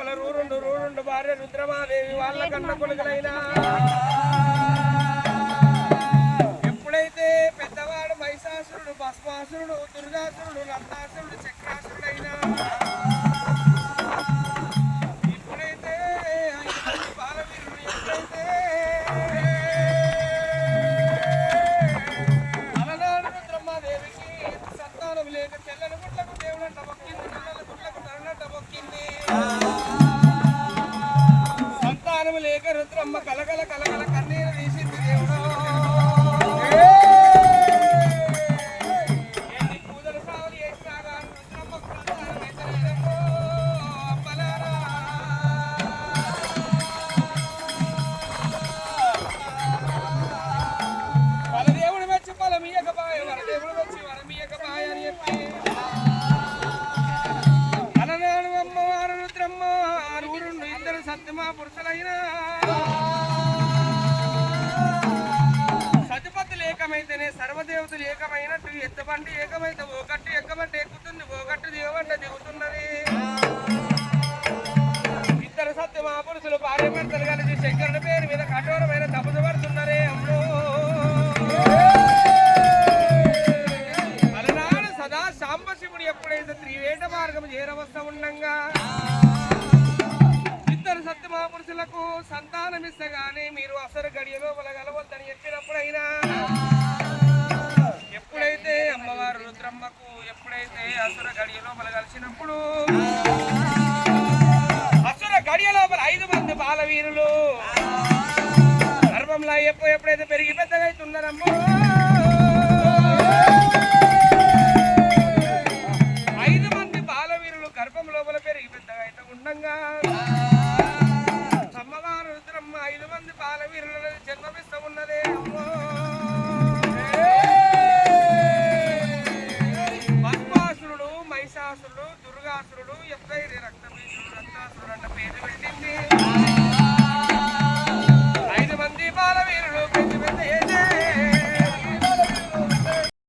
వాళ్ళ రూరుండు భార్య రుద్రమాదేవి వాళ్ళ కన్న కొడుకులైనా ఎప్పుడైతే పెద్దవాడు మహిషాసురుడు భస్మాసురుడు దుర్గాసురుడు నందాసురుడు చక్రాసురుడైనా ఇప్పుడైతే బాలవీరుడు ఎప్పుడైతే అలనాడు రుద్రమాదేవికి సంతానం లేక చెల్లెల గుట్లకు దేవుడంట మొక్కింది చెల్లెల గుట్లకు తరుణంట మొక్కింది సంతానం లేక రుద్రమ్మ కలగల కలగల కన్నీరు తీసింది దేవుడు ఎన్ని పూజలు సాగులు చేసినా కానీ రుద్రమ్మకు సంతానం అయితే లేదమ్మో అప్పలారా వరదేవుడు వచ్చి ఫలమీయకపాయ వరదేవుడు వచ్చి వరమీయకపాయ అని చెప్పి అలనాడు అమ్మవారు రుద్రమ్మ నూరుండు ఇద్దరు సత్యమా పురుషులైనా సతిపతులు ఏకమైతేనే సర్వదేవతలు ఏకమైనట్టు ఎత్తబండి ఏకమైతే ఓకట్టు ఎక్కమంటే ఎక్కుతుంది ఓకట్టు దిగబండి దిగుతున్నది ఇద్దరు సత్యమా పురుషులు భార్య భర్తలు కలిసి శంకరుడి పేరు మీద కఠోరమైన తపస్సు పడుతున్నారే అమ్మో అలనాడు సదా సాంబశివుడు ఎప్పుడైతే త్రివేట మార్గం చేరవస్త ఉండంగా ఇద్దరు సత్యమహాపురుషులకు సంతానమిస్తగానే మీరు అసలు గడియలో గలవద్దని చెప్పినప్పుడైనా ఎప్పుడైతే అమ్మవారు రుద్రమ్మకు ఎప్పుడైతే అసుర గడియ లోపల కలిసినప్పుడు అసుర గడియ లోపల 5 మంది బాలవీరులు గర్భంలో ఎప్పుడైతే పెరిగి పెద్దగా అవుతున్నారమ్మో